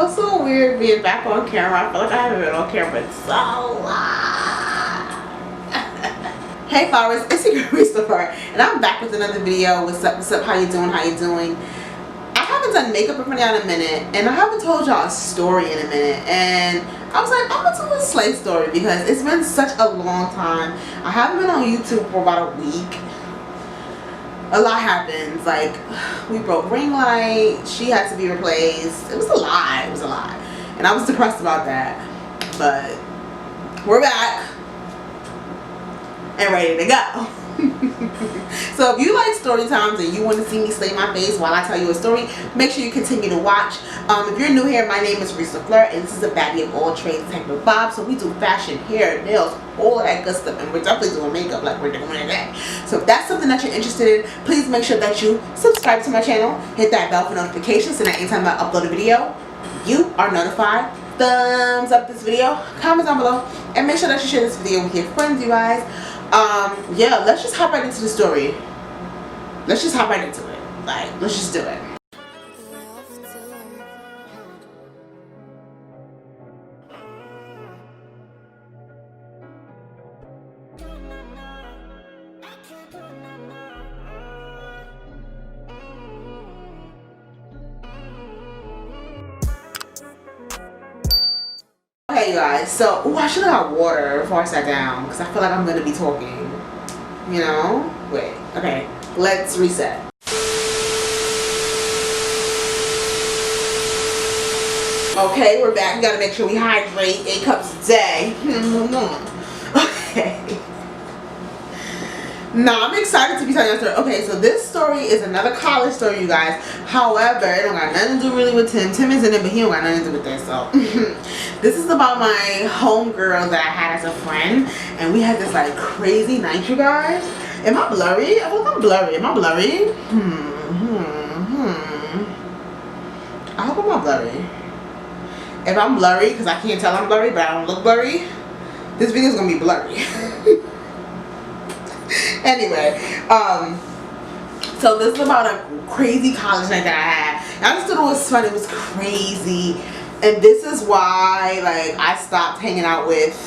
feels so weird being back on camera. I feel like I haven't been on camera in so long. Hey flowers, it's your girl Reese LaFleur, and I'm back with another video. What's up, how you doing, I haven't done makeup in front of y'all in a minute, and I haven't told y'all a story in a minute, and I was like, I'm gonna tell a slay story because it's been such a long time. I haven't been on YouTube for about a week. A lot happens. Like, we broke ring light, she had to be replaced. It was a lot, and I was depressed about that, but we're back and ready to go. So if you like story times and you want to see me slay my face while I tell you a story, make sure you continue to watch. If you're new here, my name is Reese LaFleur, and this is a baddie of all trades type of vibe. So we do fashion, hair, nails, all of that good stuff, and we're definitely doing makeup like we're doing today. So if that's something that you're interested in, please make sure that you subscribe to my channel, hit that bell for notifications, so that anytime I upload a video, you are notified. Thumbs up this video, comment down below, and make sure that you share this video with your friends, you guys. Yeah, let's just hop right into the story. Let's just hop right into it. Like, let's just do it. Okay, you guys, so I should have got water before I sat down because I feel like I'm gonna be talking, you know? Wait, okay, let's reset. Okay, we're back. We gotta make sure we hydrate 8 cups a day. Okay. Nah, I'm excited to be telling you a story. Okay, so this story is another college story, you guys. However, it don't got nothing to do really with Tim. Tim is in it, but he don't got nothing to do with this. So this is about my homegirl that I had as a friend, and we had this like crazy night, you guys. Am I blurry? I feel like I'm blurry. Am I blurry? I hope I'm not blurry. If I'm blurry, because I can't tell I'm blurry, but I don't look blurry, this video is gonna be blurry. Anyway, so this is about a crazy college night that I had. I just thought it was fun. It was crazy, and this is why, like, I stopped hanging out with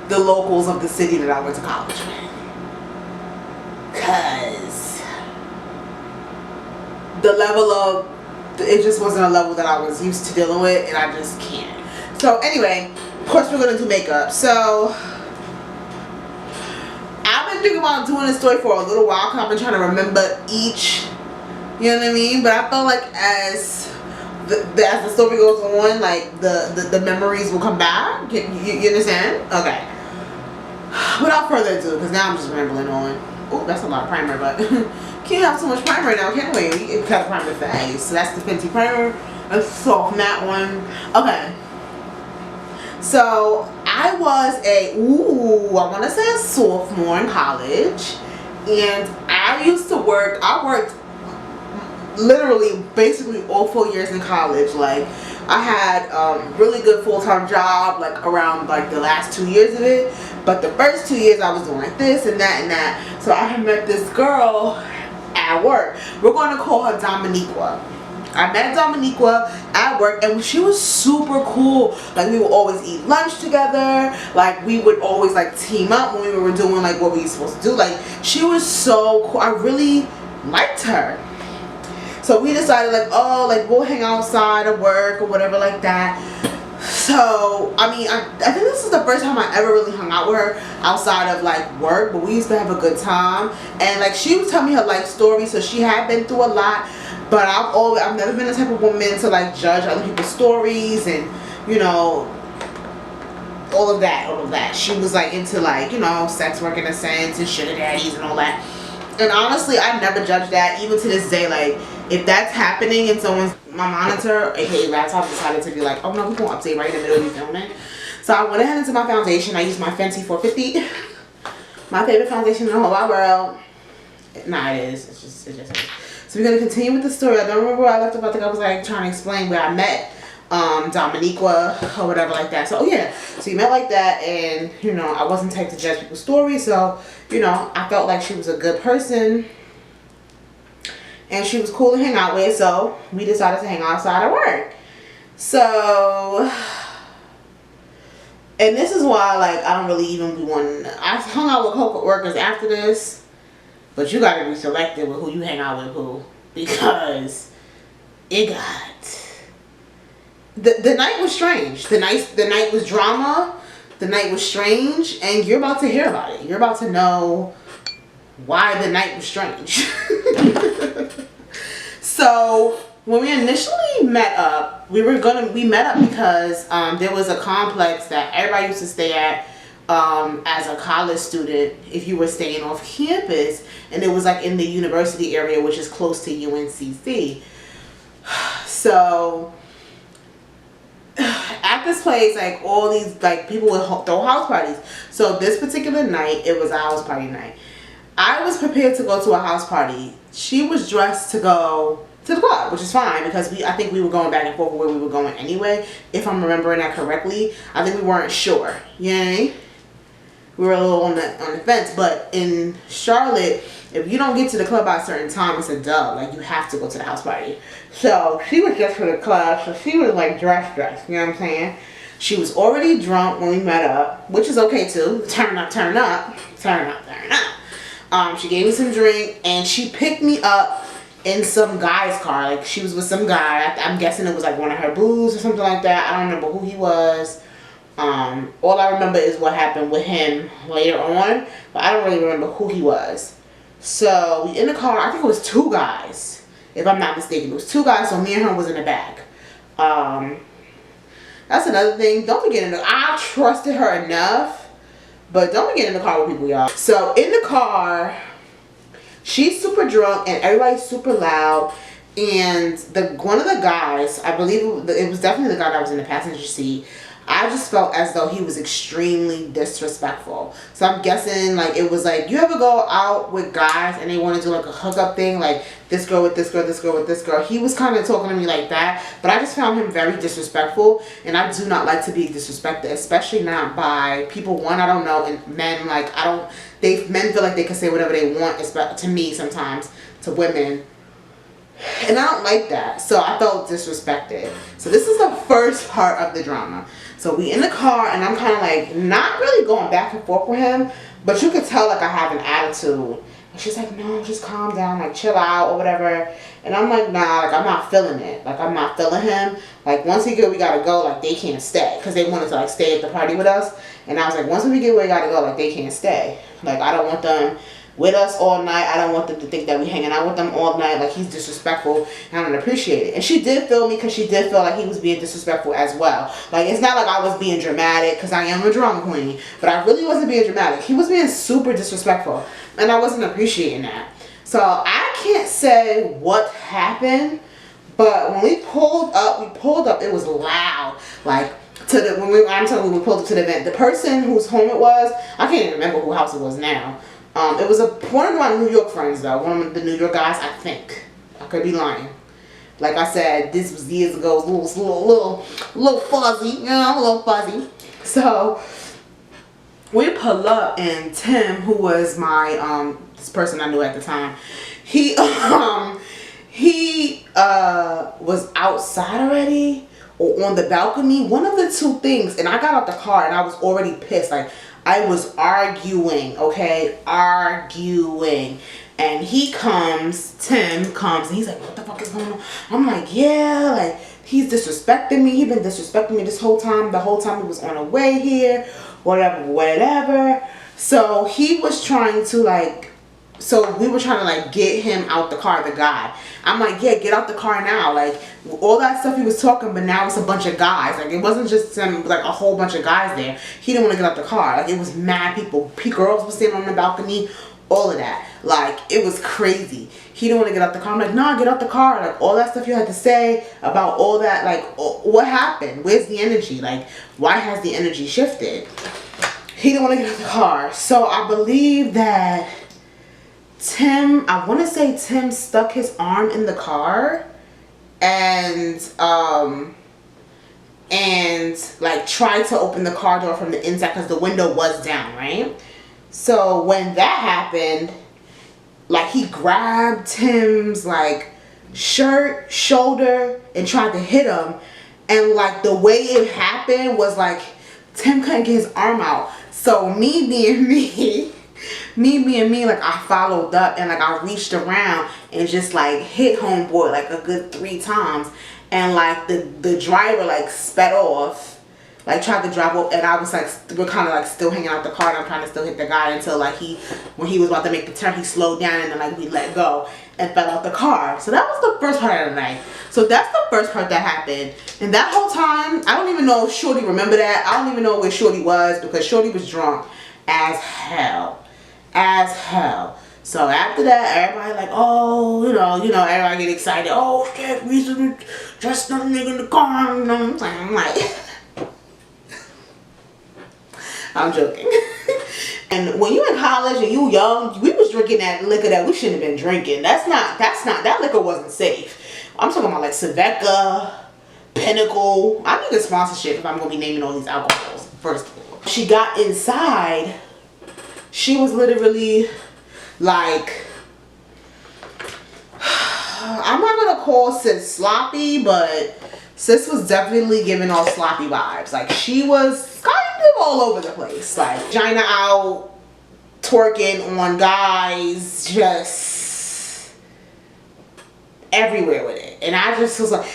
the locals of the city that I went to college with, cause the level of it just wasn't a level that I was used to dealing with, and I just can't. So anyway, of course we're gonna do makeup. So I've been thinking about doing this story for a little while because I've been trying to remember each, you know what I mean? But I felt like as the story goes on, like the memories will come back. You understand? Okay. Without further ado, because now I'm just rambling on. Oh, that's a lot of primer, but can't have too much primer now, can we? It's got primer face. So that's the Fenty Primer, a soft matte one. Okay. So I was I want to say a sophomore in college, and I worked literally basically all 4 years in college. Like, I had really good full-time job like around like the last 2 years of it, but the first 2 years I was doing like this and that and that. So I had met this girl at work. We're going to call her Dominiqua. I met Dominiqua at work, and she was super cool. Like, we would always eat lunch together. Like, we would always like team up when we were doing like what we were supposed to do. Like, she was so cool. I really liked her. So we decided like, oh, like we'll hang outside of work or whatever like that. So I mean, I think this is the first time I ever really hung out with her outside of like work, but we used to have a good time. And like, she was telling me her life story, so she had been through a lot. But I've never been the type of woman to like judge other people's stories and, you know, all of that. She was like into like, you know, sex work in a sense and sugar daddies and all that. And honestly, I never judged that. Even to this day, like, if that's happening and my monitor, aka laptop, decided to be like, oh no, we're going to update right in the middle of you filming. So I went ahead into my foundation. I used my Fenty 450. My favorite foundation in the whole wide world. Nah, it is. It just is. So we're going to continue with the story. I don't remember where I left off. I think I was like trying to explain where I met Dominiqua or whatever like that. So, oh yeah. So you met like that, and, you know, I wasn't type to judge people's stories. So, you know, I felt like she was a good person. And she was cool to hang out with. So we decided to hang outside of work. So, and this is why, like, I don't really even be wanting. I hung out with co-workers after this, but you gotta be selective with who you hang out with, who, because it got. The night was strange. The night was drama. The night was strange, and you're about to hear about it. You're about to know why the night was strange. So when we initially met up, we met up because there was a complex that everybody used to stay at as a college student if you were staying off campus, and it was like in the university area, which is close to UNCC. So at this place, like, all these, like, people would throw house parties. So this particular night, it was a house party night. I was prepared to go to a house party. She was dressed to go to the club, which is fine, because I think we were going back and forth where we were going anyway, if I'm remembering that correctly. I think we weren't sure. Yay. We were a little on the fence. But in Charlotte, if you don't get to the club by a certain time, it's a dub. Like, you have to go to the house party. So she was just for the club, so she was like dressed, you know what I'm saying? She was already drunk when we met up, which is okay too. Turn up. She gave me some drink, and she picked me up in some guy's car. Like, she was with some guy. I'm guessing it was like one of her boos or something like that. I don't remember who he was. All I remember is what happened with him later on, but I don't really remember who he was. So we in the car. I think it was two guys, if I'm not mistaken. It was two guys, so me and her was in the back. That's another thing. Don't be getting I trusted her enough, but don't be getting in the car with people, y'all. So in the car, she's super drunk and everybody's super loud. And one of the guys, I believe it was definitely the guy that was in the passenger seat, I just felt as though he was extremely disrespectful. So I'm guessing, like, it was like, you ever go out with guys and they want to do like a hookup thing, like this girl with this girl, this girl with this girl. He was kind of talking to me like that, but I just found him very disrespectful, and I do not like to be disrespected, especially not by people. One, I don't know, and men, like, men feel like they can say whatever they want, to me sometimes, to women. And I don't like that. So I felt disrespected. So this is the first part of the drama. So we in the car, and I'm kind of like not really going back and forth with him, but you could tell like I have an attitude. And she's like, no, just calm down, like chill out or whatever. And I'm like, nah, like I'm not feeling it. Like I'm not feeling him. Like once we get, we gotta go. Like they can't stay, because they wanted to like stay at the party with us. And I was like, once we get where we gotta go, like they can't stay. Like I don't want them with us all night. I don't want them to think that we hanging out with them all night. Like he's disrespectful, and I don't appreciate it. And she did feel me, because she did feel like he was being disrespectful as well. Like it's not like I was being dramatic, because I am a drama queen, but I really wasn't being dramatic. He was being super disrespectful, and I wasn't appreciating that. So I can't say what happened, but when we pulled up, it was loud. Like I'm telling you, we pulled up to the event. The person whose home it was, I can't even remember whose house it was now. It was one of my New York friends, though. One of the New York guys, I think. I could be lying. Like I said, this was years ago. It was a little fuzzy. You know, a little fuzzy. So we pull up, and Tim, who was my this person I knew at the time, he was outside already or on the balcony. One of the two things. And I got out the car, and I was already pissed. Like, I was arguing, okay? Arguing. And Tim comes, and he's like, what the fuck is going on? I'm like, yeah, like, he's disrespecting me. He's been disrespecting me this whole time. The whole time he was on the way here, whatever. So he was trying to, like, so we were trying to, like, get him out the car, the guy. I'm like, yeah, get out the car now. Like, all that stuff he was talking, but now it's a bunch of guys. Like, it wasn't just like a whole bunch of guys there. He didn't want to get out the car. Like, it was mad people. Girls were sitting on the balcony, all of that. Like, it was crazy. He didn't want to get out the car. I'm like, nah, get out the car. Like, all that stuff you had to say about all that, like, what happened? Where's the energy? Like, why has the energy shifted? He didn't want to get out the car. So I believe that I want to say Tim stuck his arm in the car and like tried to open the car door from the inside, because the window was down, right? So when that happened, like, he grabbed Tim's like shirt, shoulder, and tried to hit him. and like the way it happened was like Tim couldn't get his arm out. So me being me, like I followed up and like I reached around and just like hit homeboy like a good 3 times, and like the driver like sped off, like tried to drive up, and I was like, we're kind of like still hanging out the car, and I'm trying to still hit the guy until like when he was about to make the turn, he slowed down, and then like we let go and fell out the car. So that was the first part of the night. So that's the first part that happened. And that whole time, I don't even know if Shorty remember that. I don't even know where Shorty was, because Shorty was drunk as hell. As hell. So after that, everybody like, oh, you know, everybody get excited. Oh shit, Reese just another nigga in the car. You know what I'm saying? I'm like, I'm joking. And when you in college and you young, we was drinking that liquor that we shouldn't have been drinking. That liquor wasn't safe. I'm talking about like Savecca, Pinnacle. I need a sponsorship if I'm gonna be naming all these alcohols. First of all, she got inside. She was literally like, I'm not gonna call sis sloppy, but sis was definitely giving all sloppy vibes. Like she was kind of all over the place, like vagina out, twerking on guys, just everywhere with it. And I just was like,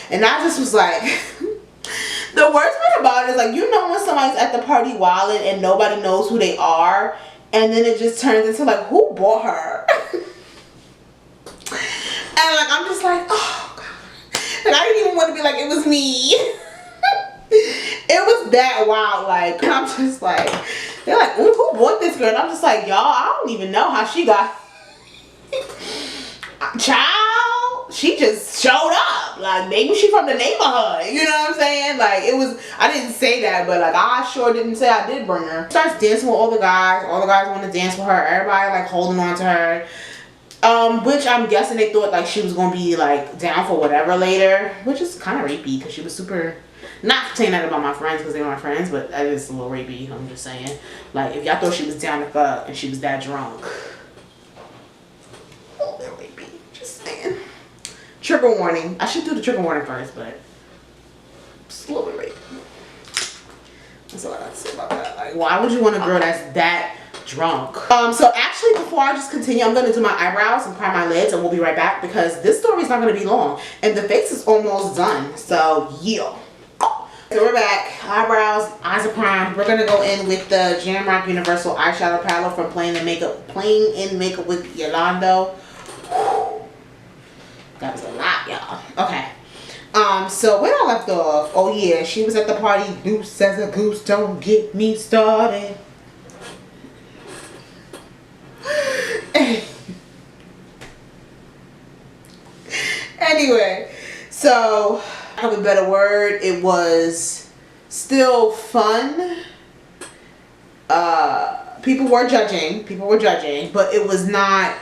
the worst part about it is like, you know when somebody's at the party wilding and nobody knows who they are, and then it just turns into like, who bought her? And like I'm just like, oh god, like I didn't even want to be like it was me. It was that wild. Like I'm just like, they're like, who bought this girl? And I'm just like, y'all, I don't even know how she got. Child, she just showed up. Like maybe she from the neighborhood. You know what I'm saying? Like it was. I didn't say that, but like I sure didn't say I did bring her. Starts dancing with all the guys. All the guys want to dance with her. Everybody like holding on to her. Which I'm guessing they thought like she was gonna be like down for whatever later, which is kind of rapey because she was super. Not saying that about my friends because they were my friends, but that is a little rapey. I'm just saying, like if y'all thought she was down to fuck and she was that drunk, a little rapey. Just saying. Trigger warning. I should do the trigger warning first, but just a little bit rapey. That's all I got to say about that. Like, why would you want a girl that's that drunk? So actually before I just continue, I'm going to do my eyebrows and prime my lids, and we'll be right back because this story is not going to be long and the face is almost done. So yeah. So we're back. Eyebrows, eyes are primed. We're going to go in with the Jamrock Universal Eyeshadow Palette from Playing in Makeup with Yolando. That was a lot, y'all. Okay. So where I left off, oh yeah, she was at the party. Loose as a goose, don't get me started. Anyway, so I have a better word. It was still fun. People were judging, but it was not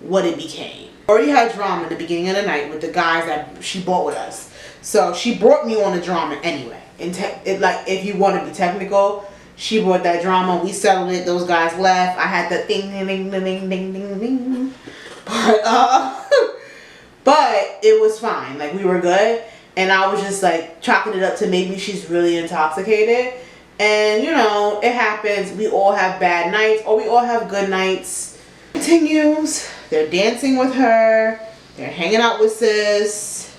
what it became. Already had drama in the beginning of the night with the guys that she brought with us. So she brought me on the drama anyway. And like, if you want to be technical, she brought that drama. We settled it. Those guys left. I had the ding, ding, ding, ding, ding, ding, ding. But it was fine. Like we were good. And I was just like chalking it up to maybe she's really intoxicated. And you know, it happens. We all have bad nights or we all have good nights. Continues. They're dancing with her. They're hanging out with sis.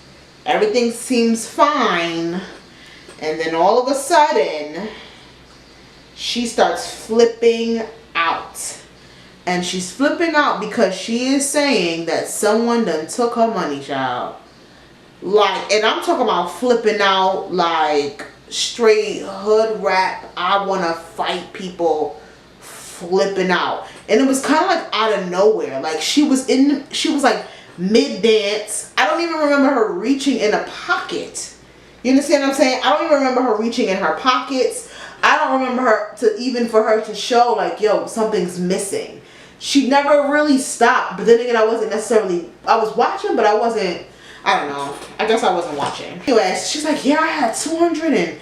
Everything seems fine. And then all of a sudden, she starts flipping out. And she's flipping out because she is saying that someone done took her money, child. Like, and I'm talking about flipping out like straight hood rap. I want to fight people flipping out. And it was kind of like out of nowhere. Like she was like mid dance. I don't even remember her reaching in a pocket. You understand what I'm saying? I don't even remember her reaching in her pockets. I don't remember for her to show like, yo, something's missing. She never really stopped. But then again, I was watching, but I don't know. I guess I wasn't watching. Anyways, she's like, yeah, I had 200 and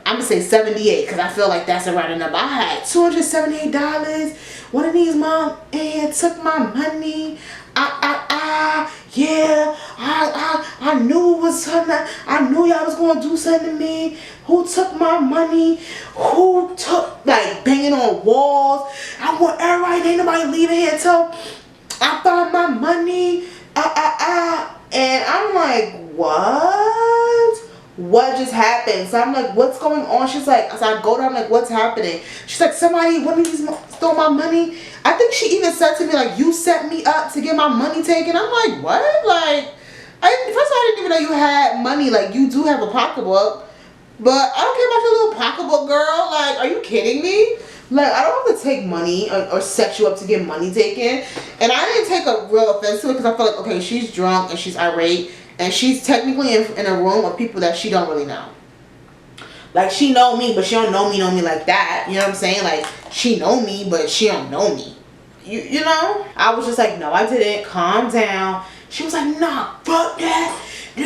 I'm gonna say 78 because I feel like that's the right number. I had $278. One of these mom and took my money. Yeah, I knew it was something. I knew y'all was gonna do something to me. Who took my money? Who took, like, banging on walls? I want everybody, ain't nobody leaving here till I found my money. And I'm like, what? What just happened? So I'm like, what's going on? She's like, so I go to her, I'm like, what's happening? She's like, somebody, one of these stole my money. I think she even said to me, like, you set me up to get my money taken. I'm like, what? Like, I didn't even know you had money. Like, you do have a pocketbook, but I don't care about your little pocketbook, girl. Like, are you kidding me? Like, I don't have to take money or set you up to get money taken. And I didn't take a real offense to it because I feel like, okay, she's drunk and she's irate. And she's technically in a room of people that she don't really know. Like, she know me, but she don't know me like that. You know what I'm saying? Like, she know me, but she don't know me. You know? I was just like, no, I didn't. Calm down. She was like, nah, fuck that. I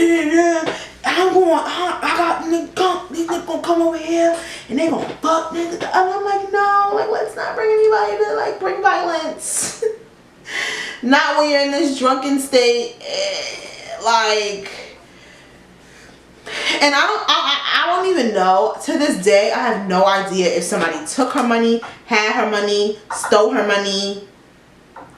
got these niggas gonna come over here and they gonna fuck niggas. And I'm like, no, like, let's not bring anybody to, like, bring violence. Not when you're in this drunken state. Like, and I don't even know, to this day I have no idea if somebody took her money, had her money, stole her money.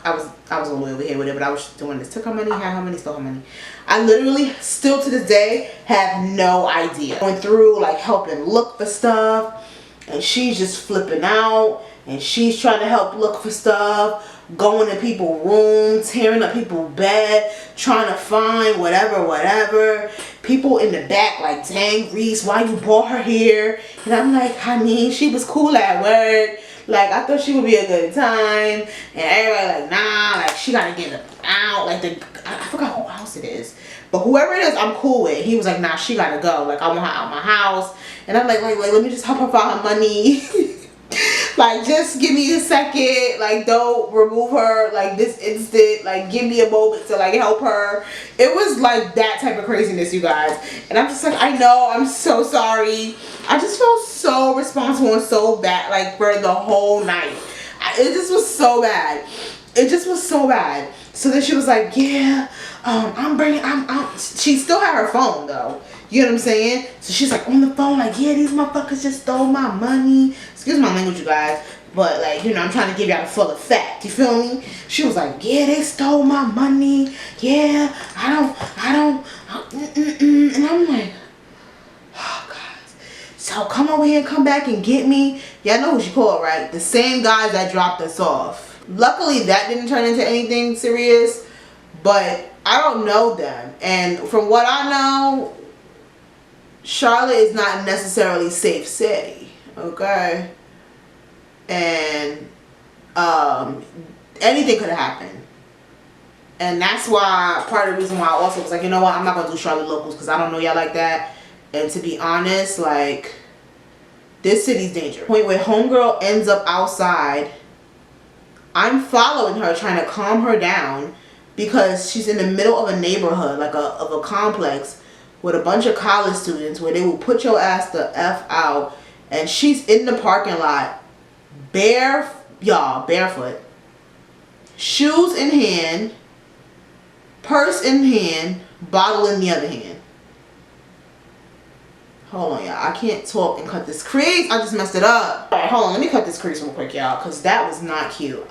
I was a little over here with it, but I was doing this. Took her money, had her money, stole her money. I literally still to this day have no idea. Going through, like, helping look for stuff, and she's just flipping out, and she's trying to help look for stuff, going to people's rooms, tearing up people's bed, trying to find whatever. People in the back like, dang, Reese, why you brought her here? And I'm like, honey, she was cool at work. Like, I thought she would be a good time. And everybody like, nah, like, she gotta get out. Like, I forgot who else it is. But whoever it is, I'm cool with. He was like, nah, she gotta go. Like, I want her out my house. And I'm like, let me just help her find her money. Like, just give me a second. Like, don't remove her, like, this instant. Like, give me a moment to, like, help her. It was, like, that type of craziness, you guys. And I'm just like, I know, I'm so sorry. I just felt so responsible and so bad, like, for the whole night. It just was so bad. It just was so bad. So then she was like, yeah, she still had her phone, though. You know what I'm saying? So she's like on the phone, like, yeah, these motherfuckers just stole my money. Excuse my language, you guys. But, like, you know, I'm trying to give y'all the full effect. You feel me? She was like, yeah, they stole my money. Yeah, I don't. And I'm like, oh, God. So come over here and come back and get me. Y'all know who she called, right? The same guys that dropped us off. Luckily, that didn't turn into anything serious. But I don't know them. And from what I know, Charlotte is not necessarily safe city, okay? And anything could have happened. And that's why, part of the reason why I also was like, you know what, I'm not going to do Charlotte locals because I don't know y'all like that. And to be honest, like, this city's dangerous. Point where homegirl ends up outside. I'm following her, trying to calm her down because she's in the middle of a neighborhood, like of a complex, with a bunch of college students where they will put your ass the F out. And she's in the parking lot, barefoot, shoes in hand, purse in hand, bottle in the other hand. Hold on, y'all. I can't talk and cut this crease. I just messed it up. Alright, hold on. Let me cut this crease real quick, y'all, because that was not cute.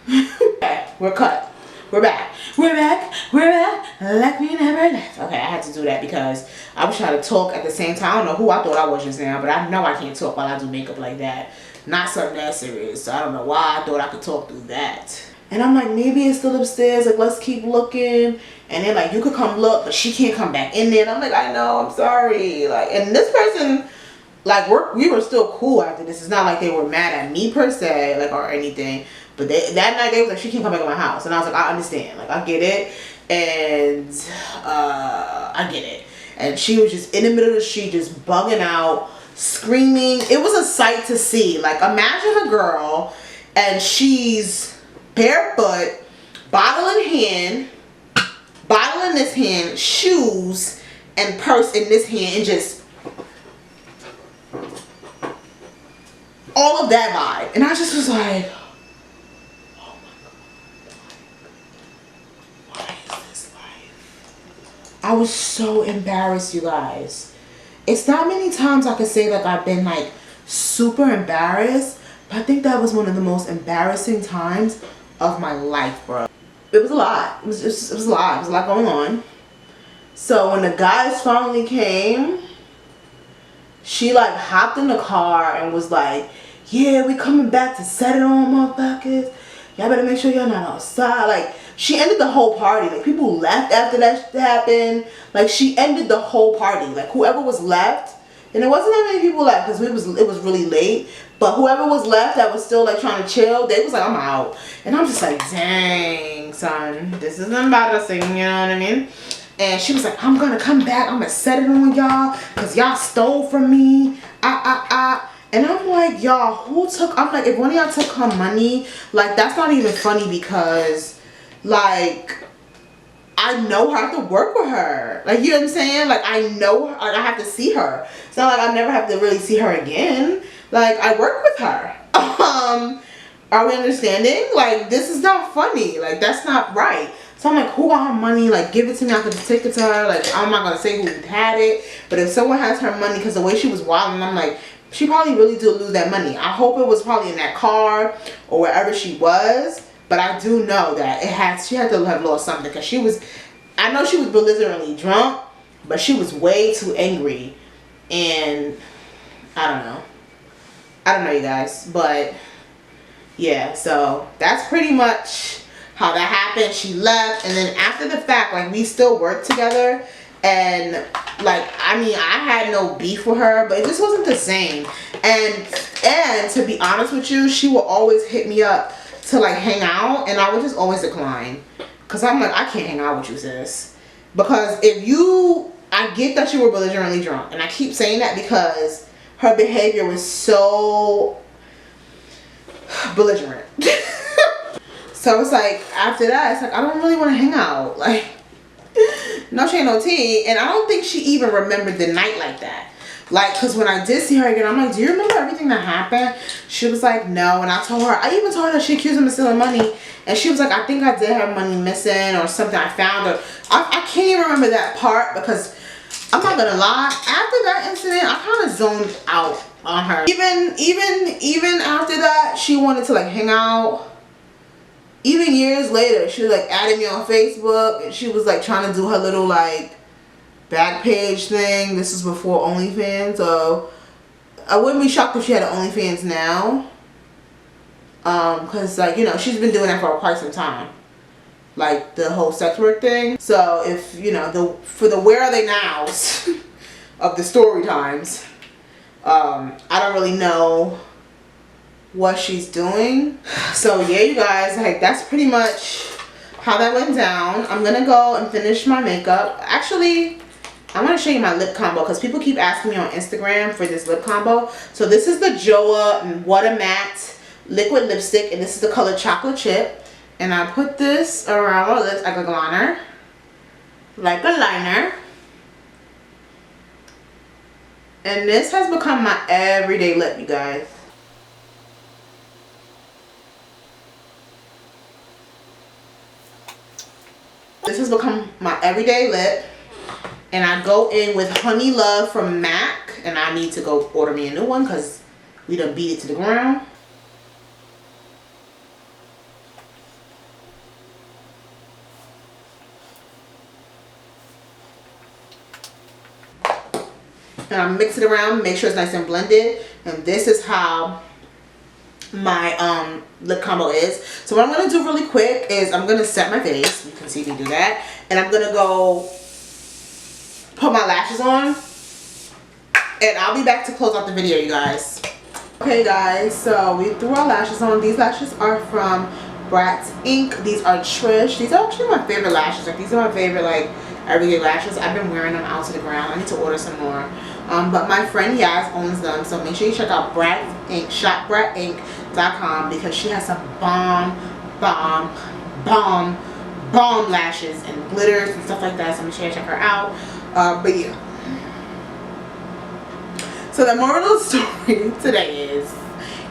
Okay, we're cut. We're back. Like we never left. Okay, I had to do that because I was trying to talk at the same time. I don't know who I thought I was just now, but I know I can't talk while I do makeup like that. Not something that serious. So I don't know why I thought I could talk through that. And I'm like, maybe it's still upstairs. Like, let's keep looking. And they're like, you could come look, but she can't come back in there. And I'm like, I know, I'm sorry. Like, and this person, like, we were still cool after this. It's not like they were mad at me per se, like, or anything. But that night they was like, she can't come back in my house. And I was like, I understand. Like, I get it. And I get it. And she was just in the middle of the street, just bugging out, screaming. It was a sight to see. Like, imagine a girl and she's barefoot, bottle in this hand, shoes and purse in this hand, and just all of that vibe. And I just was like, I was so embarrassed, you guys. It's not many times I could say like I've been like super embarrassed, but I think that was one of the most embarrassing times of my life, bro. It was a lot. It was a lot. It was a lot going on. So when the guys finally came, she like hopped in the car and was like, yeah, we coming back to set it on, motherfuckers. Y'all better make sure y'all not outside. Like, she ended the whole party. Like, people left after that happened. Like, she ended the whole party. Like, whoever was left, and it wasn't that many people left because it was really late. But whoever was left that was still like trying to chill, they was like, I'm out. And I'm just like, dang, son, this is embarrassing, you know what I mean? And she was like, I'm gonna come back, I'm gonna set it on y'all because y'all stole from me. And I'm like, y'all, who took, I'm like, if one of y'all took her money, like, that's not even funny because, like, I know her, I have to work with her. Like, you know what I'm saying? Like, I know her, like, I have to see her. It's not like I never have to really see her again. Like, I work with her. Are we understanding? Like, this is not funny. Like, that's not right. So I'm like, who got her money? Like, give it to me. I could take it to her. Like, I'm not going to say who had it. But if someone has her money, because the way she was wilding, I'm like, she probably really did lose that money. I hope it was probably in that car or wherever she was. But I do know that she had to have lost something. Because she was, I know she was belligerently drunk. But she was way too angry. And I don't know. I don't know, you guys. But yeah, so that's pretty much how that happened. She left, and then after the fact, like, we still worked together, and like, I mean, I had no beef with her, but it just wasn't the same. And to be honest with you, she will always hit me up to like hang out, and I would just always decline, because I'm like, I can't hang out with you, sis. Because I get that you were belligerently drunk, and I keep saying that because her behavior was so belligerent. So it's like, after that, it's like, I don't really want to hang out. Like, no shade, no tea. And I don't think she even remembered the night like that. Like, because when I did see her again, I'm like, do you remember everything that happened? She was like, no. And I even told her that she accused him of stealing money. And she was like, I think I did have money missing or something. I found her. I can't even remember that part because I'm not gonna lie. After that incident, I kind of zoned out on her. Even after that, she wanted to like hang out. Even years later, she was like adding me on Facebook, and she was like trying to do her little like back page thing. This is before OnlyFans, so I wouldn't be shocked if she had an OnlyFans now. Cause like, you know, she's been doing that for quite some time, like the whole sex work thing. So if you know for the where are they nows of the story times, I don't really know what she's doing. So yeah, you guys, like, that's pretty much how that went down. I'm gonna go and finish my makeup. Actually, I'm gonna show you my lip combo because people keep asking me on Instagram for this lip combo. So this is the Joah What a Matte liquid lipstick, and this is the color Chocolate Chip. And I put this around my lips like a liner. Like a liner. And this has become my everyday lip, you guys. This has become my everyday lip. And I go in with Honey Love from MAC. And I need to go order me a new one because we done beat it to the ground. And I mix it around, make sure it's nice and blended. And this is how my lip combo is. So what I'm going to do really quick is I'm going to set my face. You can see me do that. And I'm going to go put my lashes on. And I'll be back to close out the video, you guys. Okay, guys. So we threw our lashes on. These lashes are from Bratz Inc. These are Trish. These are actually my favorite lashes. Like, these are my favorite, like, everyday lashes. I've been wearing them out to the ground. I need to order some more. But my friend Yaz owns them, so make sure you check out Bratz Inc. shopbratinc.com because she has some bomb lashes and glitters and stuff like that. So make sure you check her out. But yeah. So the moral of the story today is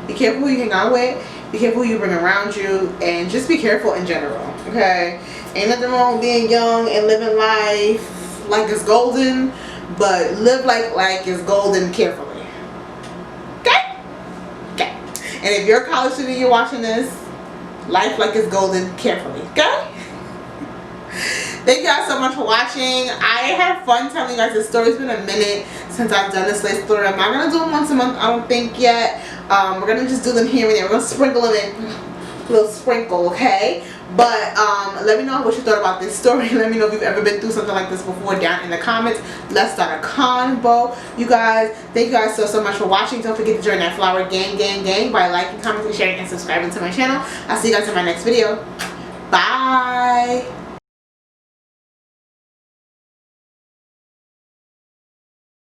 be careful who you hang out with, be careful who you bring around you, and just be careful in general. Okay, ain't nothing wrong with being young and living life life like it's golden, but live like it's golden carefully. Okay? Okay. And if you're a college student, you're watching this, life like it's golden carefully. Okay? Thank you guys so much for watching. I had fun telling you guys this story. It's been a minute since I've done this lace story. I'm not going to do them once a month, I don't think yet. We're going to just do them here and there. We're going to sprinkle them in. A little sprinkle, okay? But let me know what you thought about this story. Let me know if you've ever been through something like this before down in the comments. Let's start a convo. You guys, thank you guys so much for watching. Don't forget to join that flower gang by liking, commenting, sharing, and subscribing to my channel. I'll see you guys in my next video. Bye.